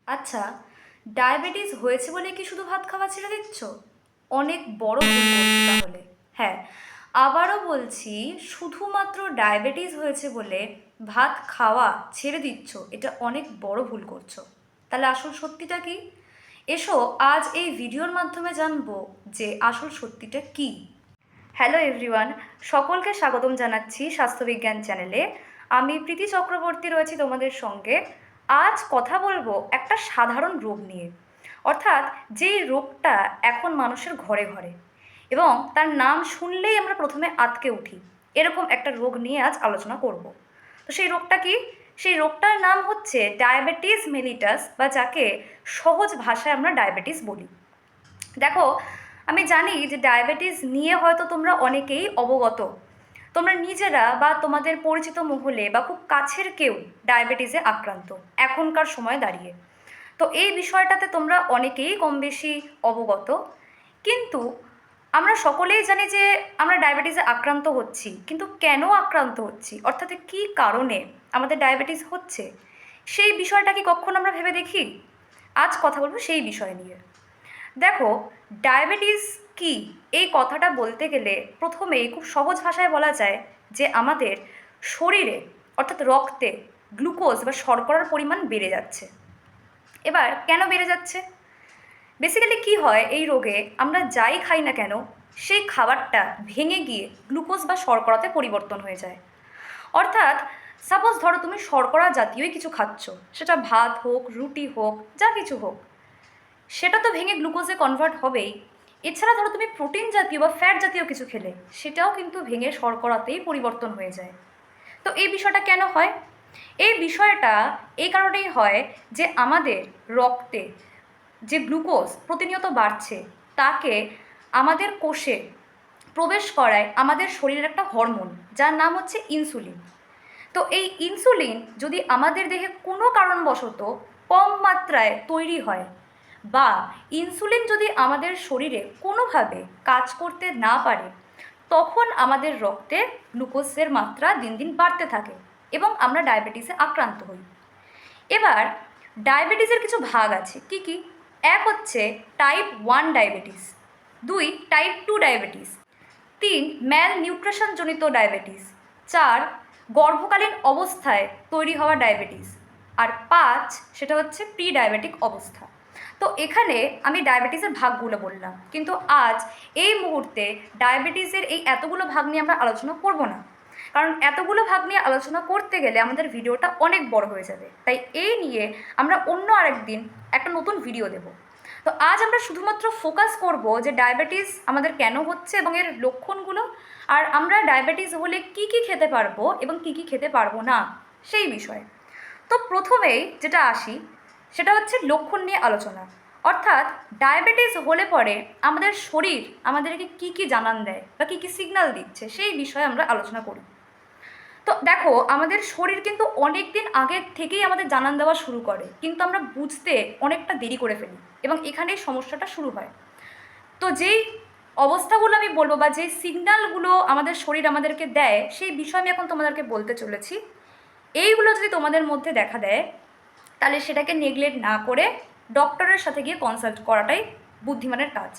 আচ্ছা, ডায়াবেটিস হয়েছে বলে কি শুধু ভাত খাওয়া ছেড়ে দিচ্ছ? অনেক বড় ভুল করছো তাহলে। হ্যাঁ, আবারও বলছি, শুধুমাত্র ডায়াবেটিস হয়েছে বলে ভাত খাওয়া ছেড়ে দিচ্ছ, এটা অনেক বড় ভুল করছো। তাহলে আসল সত্যিটা কি? এসো আজ এই ভিডিওর মাধ্যমে জানবো যে আসল সত্যিটা কি। হ্যালো এভরিওয়ান, সকলকে স্বাগতম জানাচ্ছি স্বাস্থ্যবিজ্ঞান চ্যানেলে। আমি প্রীতি চক্রবর্তী রয়েছি তোমাদের সঙ্গে। আজ কথা বলবো একটা সাধারণ রোগ নিয়ে, অর্থাৎ যেই রোগটা এখন মানুষের ঘরে ঘরে এবং তার নাম শুনলেই আমরা প্রথমে আঁতকে উঠি, এরকম একটা রোগ নিয়ে আজ আলোচনা করব। তো সেই রোগটা কি? সেই রোগটার নাম হচ্ছে ডায়াবেটিস মেলিটাস, বা যাকে সহজ ভাষায় আমরা ডায়াবেটিস বলি। দেখো, আমি জানি যে ডায়াবেটিস নিয়ে হয়তো তোমরা অনেকেই অবগত। তোমরা নিজেরা বা তোমাদের পরিচিত মহলে বা খুব কাছের কেউ ডায়াবেটিসে আক্রান্ত এখনকার সময় দাঁড়িয়ে। তো এই বিষয়টাতে তোমরা অনেকেই কম বেশি অবগত। কিন্তু আমরা সকলেই জানি যে আমরা ডায়াবেটিসে আক্রান্ত হচ্ছি, কিন্তু কেন আক্রান্ত হচ্ছি, অর্থাৎ কী কারণে আমাদের ডায়াবেটিস হচ্ছে, সেই বিষয়টা কি কখনো আমরা ভেবে দেখি? আজ কথা বলবো সেই বিষয় নিয়ে। দেখো, ডায়াবেটিস কি, এই কথাটা বলতে গেলে প্রথমেই খুব সহজ ভাষায় বলা যায় যে আমাদের শরীরে, অর্থাৎ রক্তে গ্লুকোজ বা শর্করার পরিমাণ বেড়ে যাচ্ছে। এবার কেন বেড়ে যাচ্ছে? বেসিক্যালি কি হয় এই রোগে, আমরা যাই খাই না কেন সেই খাবারটা ভেঙে গিয়ে গ্লুকোজ বা শর্করাতে পরিবর্তন হয়ে যায়। অর্থাৎ সাপোজ ধরো তুমি শর্করা জাতীয়ই কিছু খাচ্ছ, সেটা ভাত হোক, রুটি হোক, যা কিছু হোক, সেটা তো ভেঙে গ্লুকোজে কনভার্ট হবেই। এছাড়া ধরো তুমি প্রোটিন জাতীয় বা ফ্যাট জাতীয় কিছু খেলে, সেটাও কিন্তু ভেঙে শর্করাতেই পরিবর্তন হয়ে যায়। তো এই বিষয়টা কেন হয়? এই বিষয়টা এই কারণেই হয় যে আমাদের রক্তে যে গ্লুকোজ প্রতিনিয়ত বাড়ছে, তাকে আমাদের কোষে প্রবেশ করায় আমাদের শরীরের একটা হরমোন, যার নাম হচ্ছে ইনসুলিন। তো এই ইনসুলিন যদি আমাদের দেহে কোনো কারণবশত কম মাত্রায় তৈরি হয়, বা ইনসুলিন যদি আমাদের শরীরে কোনোভাবে কাজ করতে না পারে, তখন আমাদের রক্তে গ্লুকোজের মাত্রা দিন দিন বাড়তে থাকে এবং আমরা ডায়াবেটিসে আক্রান্ত হই। এবার ডায়াবেটিসের কিছু ভাগ আছে, কি কি? এক হচ্ছে টাইপ 1 ডায়াবেটিস, 2 টাইপ 2 ডায়াবেটিস, 3 ম্যাল নিউট্রিশনজনিত ডায়াবেটিস, 4 গর্ভকালীন অবস্থায় তৈরি হওয়া ডায়াবেটিস, আর 5 সেটা হচ্ছে প্রি ডায়াবেটিক অবস্থা। তো এখানে আমি ডায়াবেটিসের ভাগগুলো বললাম, কিন্তু আজ এই মুহূর্তে ডায়াবেটিসের এই এতগুলো ভাগ নিয়ে আমরা আলোচনা করব না, কারণ এতগুলো ভাগ নিয়ে আলোচনা করতে গেলে আমাদের ভিডিওটা অনেক বড় হয়ে যাবে। তাই এই নিয়ে আমরা অন্য আরেকদিন একটা নতুন ভিডিও দেব। তো আজ আমরা শুধুমাত্র ফোকাস করব যে ডায়াবেটিস আমাদের কেন হচ্ছে এবং এর লক্ষণগুলো, আর আমরা ডায়াবেটিস হলে কি কি খেতে পারবো এবং কি কি খেতে পারবো না, সেই বিষয়ে। তো প্রথমেই যেটা আসি, সেটা হচ্ছে লক্ষণ নিয়ে আলোচনা। অর্থাৎ ডায়াবেটিস হলে পরে আমাদের শরীর আমাদেরকে কি কি জানান দেয় বা কী কী সিগন্যাল দিচ্ছে, সেই বিষয়ে আমরা আলোচনা করি। তো দেখো, আমাদের শরীর কিন্তু অনেক দিন আগের থেকেই আমাদের জানান দেওয়া শুরু করে, কিন্তু আমরা বুঝতে অনেকটা দেরি করে ফেলি এবং এখানেই সমস্যাটা শুরু হয়। তো যেই অবস্থাগুলো আমি বলবো বা যেই সিগন্যালগুলো আমাদের শরীর আমাদেরকে দেয়, সেই বিষয় আমি এখন তোমাদেরকে বলতে চলেছি। এইগুলো যদি তোমাদের মধ্যে দেখা দেয়, তাহলে সেটাকে নেগলেক্ট না করে ডক্টরের সাথে গিয়ে কনসাল্ট করাটাই বুদ্ধিমানের কাজ।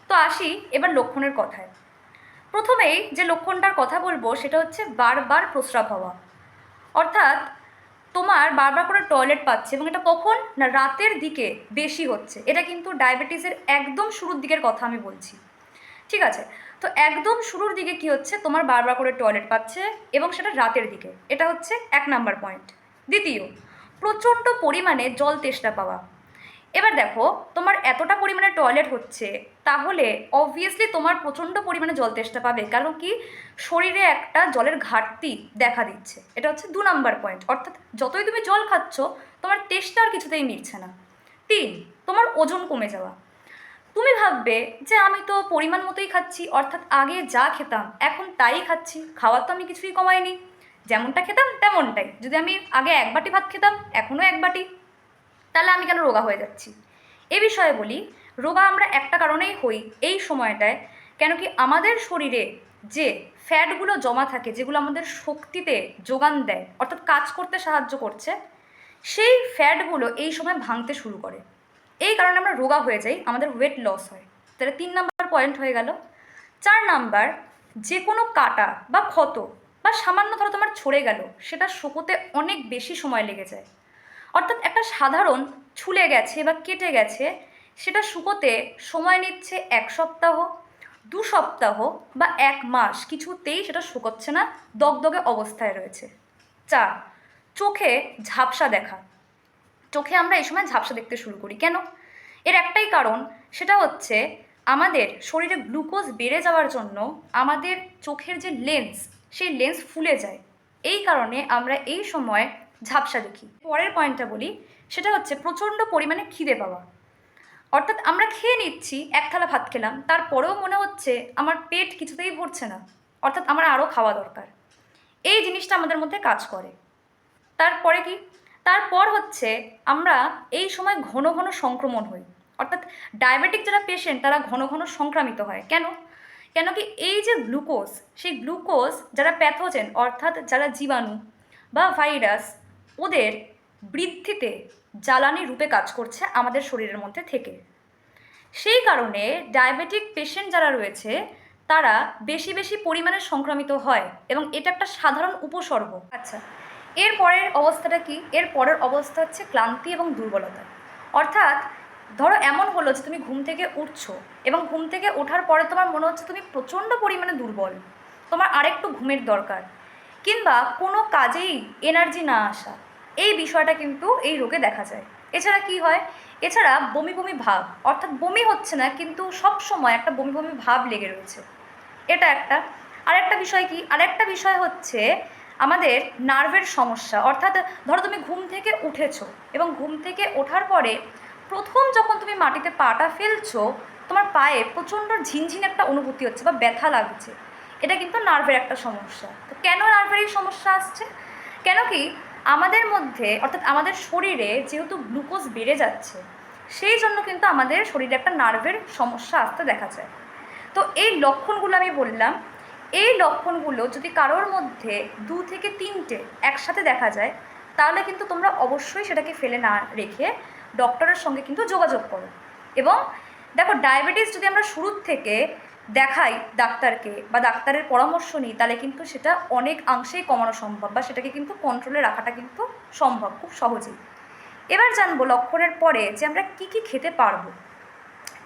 তো আসি এবার লক্ষণের কথায়। প্রথমেই যে লক্ষণটার কথা বলবো সেটা হচ্ছে বারবার প্রস্রাব হওয়া। অর্থাৎ তোমার বারবার করে টয়লেট পাচ্ছে, এবং এটা কখন না রাতের দিকে বেশি হচ্ছে। এটা কিন্তু ডায়াবেটিসের একদম শুরুর দিকের কথা আমি বলছি, ঠিক আছে? তো একদম শুরুর দিকে কি হচ্ছে, তোমার বারবার করে টয়লেট পাচ্ছে এবং সেটা রাতের দিকে, এটা হচ্ছে 1 নাম্বার পয়েন্ট। দ্বিতীয়, প্রচণ্ড পরিমাণে জল তেষ্টা পাওয়া। এবার দেখো, তোমার এতটা পরিমাণে টয়লেট হচ্ছে, তাহলে অবভিয়াসলি তোমার প্রচণ্ড পরিমাণে জল তেষ্টা পাবে, কারণ কি, শরীরে একটা জলের ঘাটতি দেখা দিচ্ছে। এটা হচ্ছে 2 নাম্বার পয়েন্ট। অর্থাৎ যতই তুমি জল খাচ্ছ, তোমার তেষ্টা আর কিছুতেই মিটছে না। 3, তোমার ওজন কমে যাওয়া। তুমি ভাববে যে আমি তো পরিমাণ মতোই খাচ্ছি, অর্থাৎ আগে যা খেতাম এখন তাই খাচ্ছি, খাওয়ার তো আমি কিছুই কমাইনি, যেমনটা খেতাম তেমনটাই। যদি আমি আগে 1 বাটি ভাত খেতাম, এখনও 1 বাটি, তাহলে আমি কেন রোগা হয়ে যাচ্ছি? এ বিষয়ে বলি, রোগা আমরা একটা কারণেই হই এই সময়টায়। কেন কি, আমাদের শরীরে যে ফ্যাটগুলো জমা থাকে, যেগুলো আমাদের শক্তিতে যোগান দেয়, অর্থাৎ কাজ করতে সাহায্য করছে, সেই ফ্যাটগুলো এই সময় ভাঙতে শুরু করে, এই কারণে আমরা রোগা হয়ে যাই, আমাদের ওয়েট লস হয়। তাহলে 3 নাম্বার পয়েন্ট হয়ে গেল। 4 নাম্বার, যে কোনো কাটা বা ক্ষত বা সামান্য ধরো তোমার ছড়ে গেল, সেটা শুকোতে অনেক বেশি সময় লেগে যায়। অর্থাৎ একটা সাধারণ ছুলে গেছে বা কেটে গেছে, সেটা শুকোতে সময় নিচ্ছে 1 সপ্তাহ, 2 সপ্তাহ বা 1 মাস, কিছুতেই সেটা শুকোচ্ছে না, দগদগে অবস্থায় রয়েছে। 4, চোখে ঝাপসা দেখা। চোখে আমরা এই সময় ঝাপসা দেখতে শুরু করি কেন? এর একটাই কারণ, সেটা হচ্ছে আমাদের শরীরে গ্লুকোজ বেড়ে যাওয়ার জন্য আমাদের চোখের যে লেন্স, সেই লেন্স ফুলে যায়, এই কারণে আমরা এই সময় ঝাপসা দেখি। পরের পয়েন্টটা বলি, সেটা হচ্ছে প্রচণ্ড পরিমাণে খিদে পাওয়া। অর্থাৎ আমরা খেয়ে নিচ্ছি, 1 থালা ভাত খেলাম, তারপরেও মনে হচ্ছে আমার পেট কিছুতেই ভরছে না, অর্থাৎ আমার আরও খাওয়া দরকার। এই জিনিসটা আমাদের মধ্যে কাজ করে। তারপরে কি? তারপর হচ্ছে আমরা এই সময় ঘন ঘন সংক্রমণ হই। অর্থাৎ ডায়াবেটিক যারা পেশেন্ট তারা ঘন ঘন সংক্রামিত হয় কেন? কেন কি এই যে গ্লুকোজ, সেই গ্লুকোজ যারা প্যাথোজেন, অর্থাৎ যারা জীবাণু বা ভাইরাস, ওদের বৃদ্ধিতে জ্বালানি রূপে কাজ করছে আমাদের শরীরের মধ্যে থেকে। সেই কারণে ডায়াবেটিক পেশেন্ট যারা রয়েছে তারা বেশি বেশি পরিমাণে সংক্রামিত হয়, এবং এটা একটা সাধারণ উপসর্গ। আচ্ছা, এর পরের অবস্থাটা কি? এর পরের অবস্থা হচ্ছে ক্লান্তি এবং দুর্বলতা। অর্থাৎ ধরো এমন হলো যে তুমি ঘুম থেকে উঠছো, এবং ঘুম থেকে ওঠার পরে তোমার মনে হচ্ছে তুমি প্রচণ্ড পরিমাণে দুর্বল, তোমার আরেকটু ঘুমের দরকার, কিংবা কোনো কাজেই এনার্জি না আসা, এই বিষয়টা কিন্তু এই রোগে দেখা যায়। এছাড়া কি হয়? এছাড়া বমি বমি ভাব, অর্থাৎ বমি হচ্ছে না কিন্তু সব সময় একটা বমি বমি ভাব লেগে রয়েছে, এটা একটা। আরেকটা বিষয় কি? আরেকটা বিষয় হচ্ছে আমাদের নার্ভের সমস্যা। অর্থাৎ ধরো তুমি ঘুম থেকে উঠেছো, এবং ঘুম থেকে ওঠার পরে প্রথম যখন তুমি মাটিতে পাটা ফেলছো, তোমার পায়ে প্রচণ্ড ঝিনঝিন একটা অনুভূতি হচ্ছে বা ব্যথা লাগছে, এটা কিন্তু নার্ভের একটা সমস্যা। তো কেন নার্ভের এই সমস্যা আসছে? কেন কি আমাদের মধ্যে, অর্থাৎ আমাদের শরীরে যেহেতু গ্লুকোজ বেড়ে যাচ্ছে, সেই জন্য কিন্তু আমাদের শরীরে একটা নার্ভের সমস্যা আসতে দেখা যায়। তো এই লক্ষণগুলো আমি বললাম, এই লক্ষণগুলো যদি কারোর মধ্যে 2 থেকে 3টে একসাথে দেখা যায়, তাহলে কিন্তু তোমরা অবশ্যই সেটাকে ফেলে না রেখে ডক্টরের সঙ্গে কিন্তু যোগাযোগ করো। এবং দেখো, ডায়াবেটিস যদি আমরা শুরুর থেকে দেখাই ডাক্তারকে বা ডাক্তারের পরামর্শ নিই, তাহলে কিন্তু সেটা অনেক অংশেই কমানো সম্ভব, বা সেটাকে কিন্তু কন্ট্রোলে রাখাটা কিন্তু সম্ভব খুব সহজেই। এবার জানবো লক্ষণের পরে যে আমরা কী কী খেতে পারবো।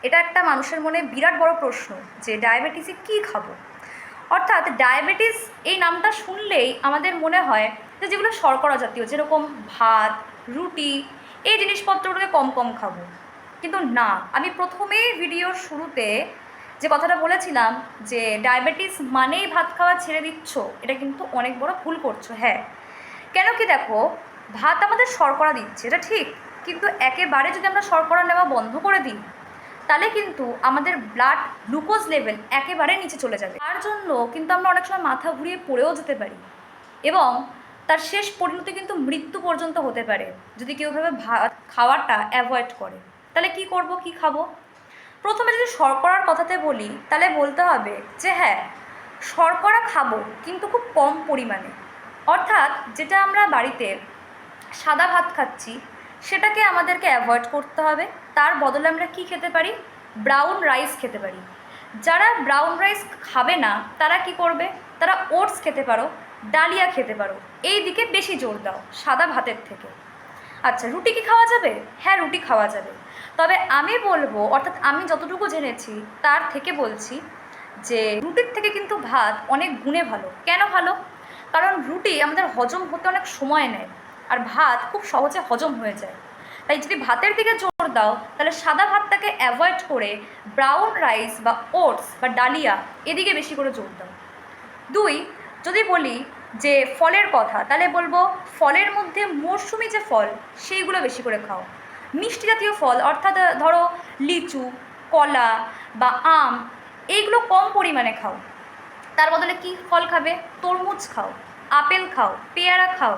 এটা একটা মানুষের মনে বিরাট বড় প্রশ্ন যে ডায়াবেটিসে কী খাবো। অর্থাৎ ডায়াবেটিস এই নামটা শুনলেই আমাদের মনে হয় যে যেগুলো শর্করা জাতীয়, যেরকম ভাত, রুটি, এই জিনিসপত্রগুলোকে কম কম খাবো। কিন্তু না, আমি প্রথমেই ভিডিওর শুরুতে যে কথাটা বলেছিলাম যে ডায়াবেটিস মানেই ভাত খাওয়া ছেড়ে দিচ্ছ, এটা কিন্তু অনেক বড় ভুল করছো। হ্যাঁ, কেন কি? দেখো, ভাত আমাদের শর্করা দিচ্ছে, এটা ঠিক, কিন্তু একেবারে যদি আমরা শর্করা নেওয়া বন্ধ করে দিই, তাহলে কিন্তু আমাদের ব্লাড গ্লুকোজ লেভেল একেবারে নিচে চলে যাবে। তার জন্য কিন্তু আমরা অনেক সময় মাথা ঘুরিয়ে পড়েও যেতে পারি, এবং তার শেষ পরিণতি কিন্তু মৃত্যু পর্যন্ত হতে পারে যদি কেউ ভাবে ভাত খাওয়াটা অ্যাভয়েড করে। তাহলে কি করব, কি খাবো? প্রথমে যদি শর্করার কথাতে বলি, তাহলে বলতে হবে যে হ্যাঁ, শর্করা খাবো, কিন্তু খুব কম পরিমাণে। অর্থাৎ যেটা আমরা বাড়িতে সাদা ভাত খাচ্ছি, সেটাকে আমাদেরকে অ্যাভয়েড করতে হবে। তার বদলে আমরা কি খেতে পারি? ব্রাউন রাইস খেতে পারি। যারা ব্রাউন রাইস খাবে না তারা কি করবে? তারা ওটস খেতে পারো, ডালিয়া খেতে পারো, এই দিকে বেশি জোর দাও সাদা ভাতের থেকে। আচ্ছা, রুটি কি খাওয়া যাবে? হ্যাঁ, রুটি খাওয়া যাবে। তবে আমি বলবো, অর্থাৎ আমি যতটুকু জেনেছি তার থেকে বলছি, যে রুটির থেকে কিন্তু ভাত অনেক গুণে ভালো। কেন ভালো? কারণ রুটি আমাদের হজম হতে অনেক সময় নেয়, আর ভাত খুব সহজে হজম হয়ে যায়। তাই যদি ভাতের দিকে জোর দাও, তাহলে সাদা ভাতটাকে অ্যাভয়েড করে ব্রাউন রাইস বা ওটস বা ডালিয়া, এদিকে বেশি করে জোর দাও। 2, যদি বলি যে ফলের কথা, তাহলে বলবো ফলের মধ্যে মরশুমি যে ফল, সেইগুলো বেশি করে খাও। মিষ্টি জাতীয় ফল, অর্থাৎ ধরো লিচু, কলা বা আম, এইগুলো কম পরিমাণে খাও। তার বদলে কি ফল খাবে? তরমুজ খাও, আপেল খাও, পেয়ারা খাও,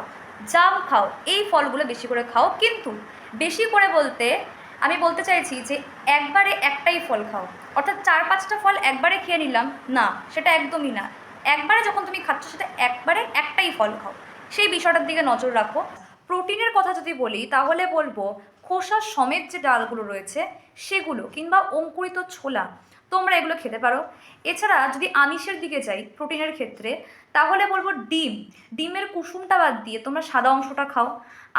জাম খাও, এই ফলগুলো বেশি করে খাও। কিন্তু বেশি করে বলতে আমি বলতে চাইছি যে একবারে একটাই ফল খাও, অর্থাৎ 4-5টা ফল একবারে খেয়ে নিলাম না, সেটা একদমই না। একবারে যখন তুমি খাচ্ছ, সেটা একবারে একটাই ফল খাও, সেই বিষয়টার দিকে নজর রাখো। প্রোটিনের কথা যদি বলি তাহলে বলবো খোসা সমেত যে ডালগুলো রয়েছে সেগুলো, কিংবা অঙ্কুরিত ছোলা, তোমরা এগুলো খেতে পারো। এছাড়া যদি আমিষের দিকে যাই প্রোটিনের ক্ষেত্রে, তাহলে বলবো ডিমের কুসুমটা বাদ দিয়ে তোমরা সাদা অংশটা খাও।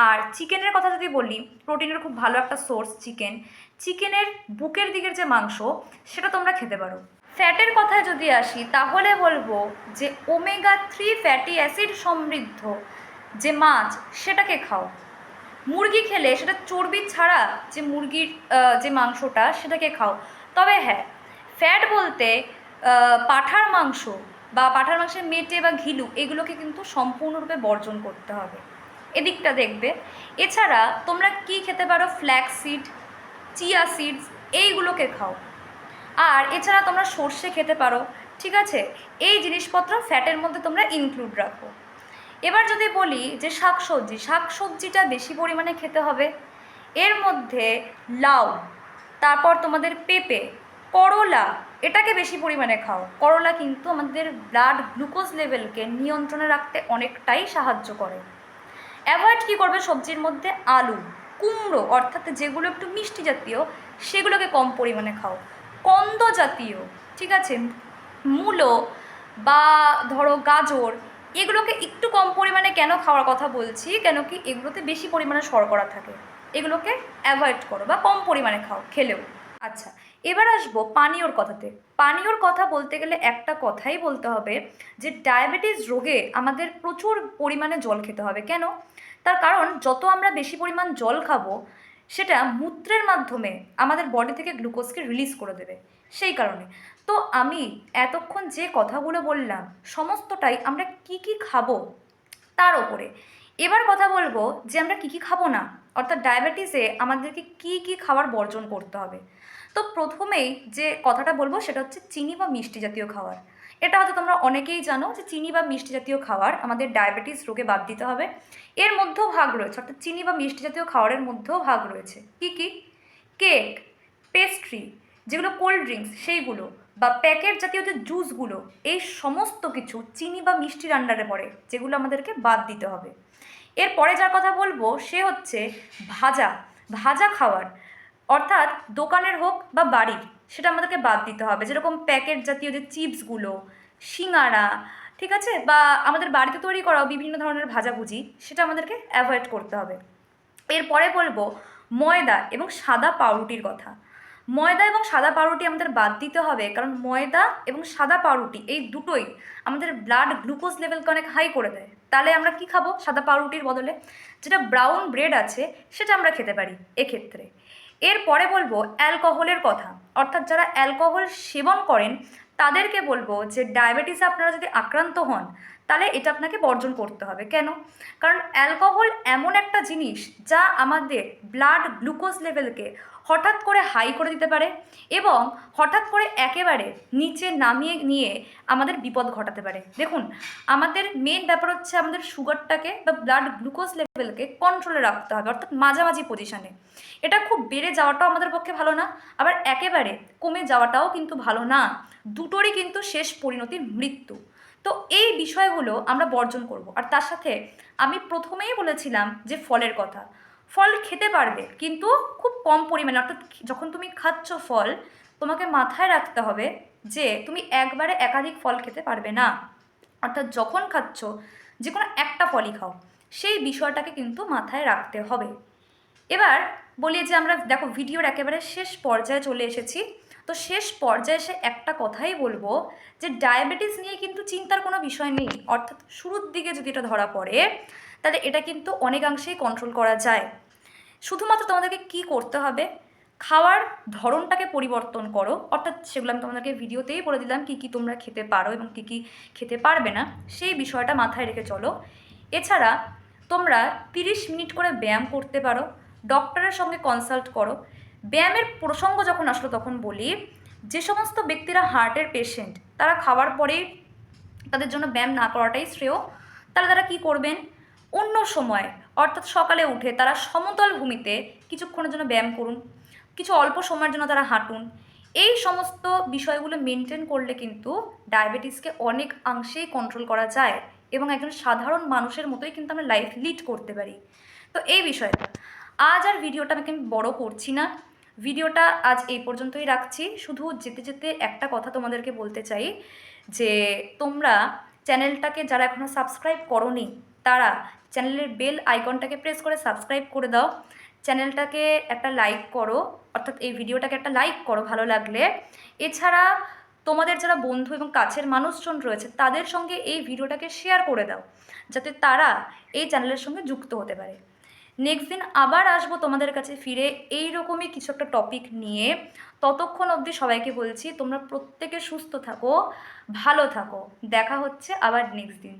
আর চিকেনের কথা যদি বলি, প্রোটিনের খুব ভালো একটা সোর্স চিকেনের বুকের দিকের যে মাংস সেটা তোমরা খেতে পারো। ফ্যাটের কথায় যদি আসি তাহলে বলবো যে ওমেগা-3 ফ্যাটি অ্যাসিড সমৃদ্ধ যে মাছ সেটাকে খাও। মুরগি খেলে সেটা চর্বি ছাড়া যে মুরগির যে মাংসটা সেটাকে খাও। তবে হ্যাঁ, ফ্যাট বলতে পাঁঠার মাংস বা পাঁঠার মাংসের মেটে বা ঘিলু এগুলোকে কিন্তু সম্পূর্ণরূপে বর্জন করতে হবে, এদিকটা দেখবে। এছাড়া তোমরা কি খেতে পারো, ফ্ল্যাক্স সিড, চিয়া সিডস, এইগুলোকে খাও। আর এছাড়া তোমরা সর্ষে খেতে পারো, ঠিক আছে। এই জিনিসপত্র ফ্যাটের মধ্যে তোমরা ইনক্লুড রাখো। এবার যদি বলি যে শাকসবজিটা বেশি পরিমাণে খেতে হবে। এর মধ্যে লাউ, তারপর তোমাদের পেঁপে, করলা, এটাকে বেশি পরিমাণে খাও। করলা কিন্তু আমাদের ব্লাড গ্লুকোজ লেভেলকে নিয়ন্ত্রণে রাখতে অনেকটাই সাহায্য করে। অ্যাভয়েড কী করবে সবজির মধ্যে, আলু, কুমড়ো, অর্থাৎ যেগুলো একটু মিষ্টি জাতীয় সেগুলোকে কম পরিমাণে খাও। কন্দ জাতীয়, ঠিক আছে, মূলো বা ধরো গাজর, এগুলোকে একটু কম পরিমাণে কেন খাওয়ার কথা বলছি, কেন কি এগুলোতে বেশি পরিমাণে শর্করা থাকে, এগুলোকে অ্যাভয়েড করো বা কম পরিমাণে খাও খেলেও। আচ্ছা, এবার আসবো পানীয়র কথাতে। পানীয়র কথা বলতে গেলে একটা কথাই বলতে হবে যে ডায়াবেটিস রোগে আমাদের প্রচুর পরিমাণে জল খেতে হবে। কেন? তার কারণ যত আমরা বেশি পরিমাণ জল খাবো সেটা মূত্রের মাধ্যমে আমাদের বডি থেকে গ্লুকোজকে রিলিজ করে দেবে, সেই কারণে। তো আমি এতক্ষণ যে কথাগুলো বললাম সমস্তটাই আমরা কি কি খাবো তার ওপরে। এবার কথা বলবো যে আমরা কি কি খাবো না, অর্থাৎ ডায়াবেটিসে আমাদেরকে কি কি খাবার বর্জন করতে হবে। তো প্রথমেই যে কথাটা বলবো সেটা হচ্ছে চিনি বা মিষ্টি জাতীয় খাবার। এটা হয়তো তোমরা অনেকেই জানো যে চিনি বা মিষ্টি জাতীয় খাবার আমাদের ডায়াবেটিস রোগে বাদ দিতে হবে। এর মধ্যেও ভাগ রয়েছে, অর্থাৎ চিনি বা মিষ্টি জাতীয় খাবারের মধ্যেও ভাগ রয়েছে। কি কি? কেক, পেস্ট্রি, যেগুলো কোল্ড ড্রিঙ্কস সেইগুলো, বা প্যাকেট জাতীয় যে জুসগুলো, এই সমস্ত কিছু চিনি বা মিষ্টির আন্ডারে পড়ে, যেগুলো আমাদেরকে বাদ দিতে হবে। এরপরে যার কথা বলবো সে হচ্ছে ভাজা ভাজা খাবার, অর্থাৎ দোকানের হোক বা বাড়ির, সেটা আমাদেরকে বাদ দিতে হবে। যেরকম প্যাকেট জাতীয় যে চিপসগুলো, সিঙাড়া, ঠিক আছে, বা আমাদের বাড়িতে তৈরি করাও বিভিন্ন ধরনের ভাজাভুজি, সেটা আমাদেরকে অ্যাভয়েড করতে হবে। এরপরে বলবো ময়দা এবং সাদা পাউরুটির কথা। ময়দা এবং সাদা পাউরুটি আমাদের বাদ দিতে হবে, কারণ ময়দা এবং সাদা পাউরুটি এই দুটোই আমাদের ব্লাড গ্লুকোজ লেভেলকে অনেক হাই করে দেয়। তাহলে আমরা কি খাবো সাদা পাউরুটির বদলে? যেটা ব্রাউন ব্রেড আছে সেটা আমরা খেতে পারি এক্ষেত্রে। এরপরে বলবো অ্যালকোহলের কথা, অর্থাৎ যারা অ্যালকোহল সেবন করেন তাদেরকে বলবো যে ডায়াবেটিসে আপনারা যদি আক্রান্ত হন তাহলে এটা আপনাকে বর্জন করতে হবে। কেন? কারণ অ্যালকোহল এমন একটা জিনিস যা আমাদের ব্লাড গ্লুকোজ লেভেলকে হঠাৎ করে হাই করে দিতে পারে এবং হঠাৎ করে একেবারে নিচে নামিয়ে নিয়ে আমাদের বিপদ ঘটাতে পারে। দেখুন, আমাদের মেন ব্যাপার হচ্ছে আমাদের সুগারটাকে বা ব্লাড গ্লুকোজ লেভেলকে কন্ট্রোলে রাখতে হবে, অর্থাৎ মাঝামাঝি পজিশানে। এটা খুব বেড়ে যাওয়াটাও আমাদের পক্ষে ভালো না, আবার একেবারে কমে যাওয়াটাও কিন্তু ভালো না। দুটোরই কিন্তু শেষ পরিণতি মৃত্যু। তো এই বিষয়গুলো আমরা বর্জন করব। আর তার সাথে আমি প্রথমেই বলেছিলাম যে ফলের কথা। ফল খেতে পারবে, কিন্তু খুব কম পরিমাণে। অর্থাৎ যখন তুমি খাচ্ছ ফল, তোমাকে মাথায় রাখতে হবে যে তুমি একবারে একাধিক ফল খেতে পারবে না। অর্থাৎ যখন খাচ্ছ যে কোনো একটা ফলই খাও, সেই বিষয়টাকে কিন্তু মাথায় রাখতে হবে। এবার বলি যে আমরা দেখো ভিডিওর একেবারে শেষ পর্যায়ে চলে এসেছি। তো শেষ পর্যায়ে এসে একটা কথাই বলবো যে ডায়াবেটিস নিয়ে কিন্তু চিন্তার কোনো বিষয় নেই। অর্থাৎ শুরুর দিকে যদি এটা ধরা পড়ে তাহলে এটা কিন্তু অনেকাংশেই কন্ট্রোল করা যায়। শুধুমাত্র তোমাদেরকে কি করতে হবে, খাওয়ার ধরনটাকে পরিবর্তন করো। অর্থাৎ সেগুলো আমি তোমাদেরকে ভিডিওতেই বলে দিলাম কী কী তোমরা খেতে পারো এবং কী কী খেতে পারবে না, সেই বিষয়টা মাথায় রেখে চলো। এছাড়া তোমরা 30 মিনিট করে ব্যায়াম করতে পারো, ডক্টরের সঙ্গে কনসাল্ট করো। ব্যায়ামের প্রসঙ্গ যখন আসলো তখন বলি, যে সমস্ত ব্যক্তিরা হার্টের পেশেন্ট তারা খাওয়ার পরেই তাদের জন্য ব্যায়াম না করাটাই শ্রেয়। তাহলে তারা কি করবেন, অন্য সময় অর্থাৎ সকালে উঠে তারা সমতল ভূমিতে কিছুক্ষণের জন্য ব্যায়াম করুন, কিছু অল্প সময়ের জন্য তারা হাঁটুন। এই সমস্ত বিষয়গুলো মেনটেন করলে কিন্তু ডায়াবেটিসকে অনেক অংশেই কন্ট্রোল করা যায় এবং একজন সাধারণ মানুষের মতোই কিন্তু আমরা লাইফ লিড করতে পারি। তো এই বিষয়টা আজ আর ভিডিওটা আমি বড় করছি না, ভিডিওটা আজ এই পর্যন্তই রাখছি। শুধু যেতে যেতে একটা কথা তোমাদেরকে বলতে চাই যে তোমরা চ্যানেলটাকে যারা এখনও সাবস্ক্রাইব করোনি তারা চ্যানেলের বেল আইকনটাকে প্রেস করে সাবস্ক্রাইব করে দাও, চ্যানেলটাকে একটা লাইক করো, অর্থাৎ এই ভিডিওটাকে একটা লাইক করো ভালো লাগলে। এছাড়া তোমাদের যারা বন্ধু এবং কাছের মানুষজন রয়েছে তাদের সঙ্গে এই ভিডিওটাকে শেয়ার করে দাও, যাতে তারা এই চ্যানেলের সঙ্গে যুক্ত হতে পারে। নেক্সট দিন আবার আসবো তোমাদের কাছে ফিরে এই রকমই কিছু একটা টপিক নিয়ে। ততক্ষণ অবধি সবাইকে বলছি তোমরা প্রত্যেকে সুস্থ থাকো, ভালো থাকো। দেখা হচ্ছে আবার নেক্সট দিন।